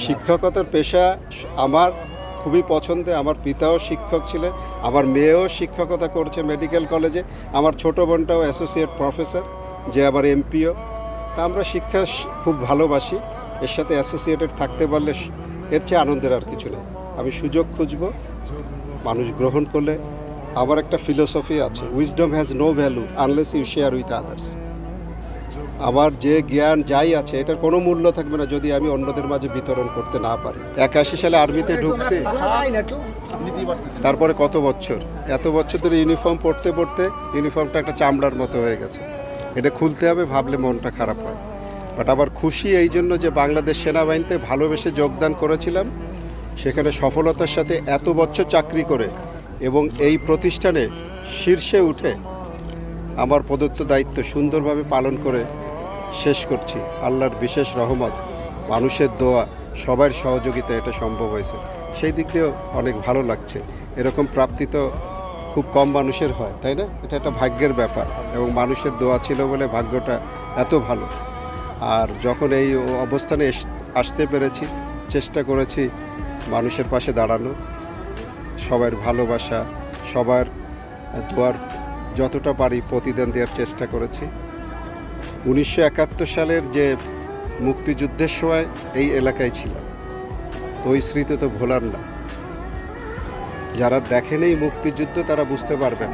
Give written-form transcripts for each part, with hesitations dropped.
শিক্ষকতার পেশা আমার খুবই পছন্দের। আমার পিতাও শিক্ষক ছিলেন, আমার মেয়েও শিক্ষকতা করছে মেডিকেল কলেজে, আমার ছোটো বোনটাও অ্যাসোসিয়েট প্রফেসর, যে আবার এমপিও। তা আমরা শিক্ষা খুব ভালোবাসি। এর সাথে অ্যাসোসিয়েটেড থাকতে পারলে এর চেয়ে আনন্দের আর কিছু নেই। আমি সুযোগ খুঁজব, মানুষ গ্রহণ করলে। আমার একটা ফিলোসফি আছে, wisdom has no value unless you share with others. আমার যে জ্ঞান যাই আছে এটার কোনো মূল্য থাকবে না যদি আমি অন্যদের মাঝে বিতরণ করতে না পারি। 81 সালে আর্মিতে ঢুকছি, তারপরে কত বছর, এত বছর ধরে ইউনিফর্ম পরতে পরতে ইউনিফর্মটা একটা চামড়ার মতো হয়ে গেছে। এটা খুলতে হবে ভাবলে মনটা খারাপ হয়। বাট আবার খুশি এই জন্য যে বাংলাদেশ সেনাবাহিনীতে ভালোবেসে যোগদান করেছিলাম, সেখানে সফলতার সাথে এত বছর চাকরি করে এবং এই প্রতিষ্ঠানে শীর্ষে উঠে আমার প্রদত্ত দায়িত্ব সুন্দরভাবে পালন করে শেষ করছি। আল্লাহর বিশেষ রহমত, মানুষের দোয়া, সবার সহযোগিতা এটা সম্ভব হয়েছে। সেই দিক দিয়েও অনেক ভালো লাগছে। এরকম প্রাপ্তি তো খুব কম মানুষের হয়, তাই না? এটা একটা ভাগ্যের ব্যাপার এবং মানুষের দোয়া ছিল বলে ভাগ্যটা এত ভালো। আর যখন এই অবস্থানে আসতে পেরেছি, চেষ্টা করেছি মানুষের পাশে দাঁড়ানো, সবার ভালোবাসা, সবার দোয়ার যতটা পারি প্রতিদান দেওয়ার চেষ্টা করেছি। 1971 সালের যে মুক্তিযুদ্ধের সময় এই এলাকায় ছিলাম, তো ওই স্মৃতি তো ভোলার না। যারা দেখেন এই মুক্তিযুদ্ধ তারা বুঝতে পারবেন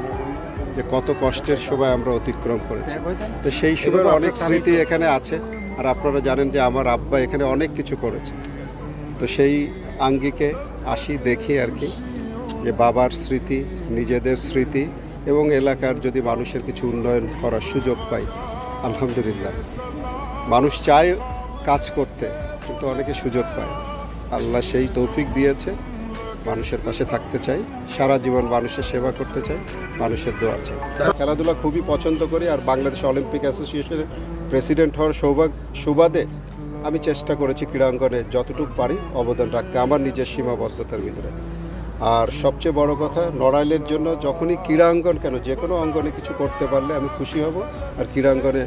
যে কত কষ্টের সময় আমরা অতিক্রম করেছি। তো সেই সময় অনেক স্মৃতি এখানে আছে। আর আপনারা জানেন যে আমার আব্বা এখানে অনেক কিছু করেছে। তো সেই আঙ্গিকে আসি, দেখি আর কি, যে বাবার স্মৃতি, নিজেদের স্মৃতি এবং এলাকার যদি মানুষের কিছু উন্নয়ন করার সুযোগ পাই, আলহামদুলিল্লাহ। মানুষ চায় কাজ করতে, কিন্তু অনেকে সুযোগ পায়। আল্লাহ সেই তৌফিক দিয়েছে। মানুষের পাশে থাকতে চাই, সারা জীবন মানুষের সেবা করতে চাই, মানুষের দোয়া চাই। খেলাধুলা খুবই পছন্দ করি। আর বাংলাদেশ অলিম্পিক অ্যাসোসিয়েশনের প্রেসিডেন্ট হওয়ার সুবাদে আমি চেষ্টা করেছি ক্রীড়াঙ্গনে যতটুকু পারি অবদান রাখতে আমার নিজের সীমাবদ্ধতার ভিতরে। আর সবচেয়ে বড় কথা, নড়াইলের জন্য যখনই ক্রীড়াঙ্গন কেন যে কোনো অঙ্গনে কিছু করতে পারলে আমি খুশি হব। আর ক্রীড়াঙ্গনে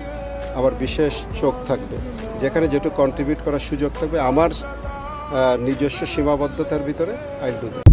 আমার বিশেষ চোখ থাকবে, যেখানে যেটুকু কন্ট্রিবিউট করার সুযোগ থাকবে আমার নিজস্ব সীমাবদ্ধতার ভিতরে আই ডু দ্যাট।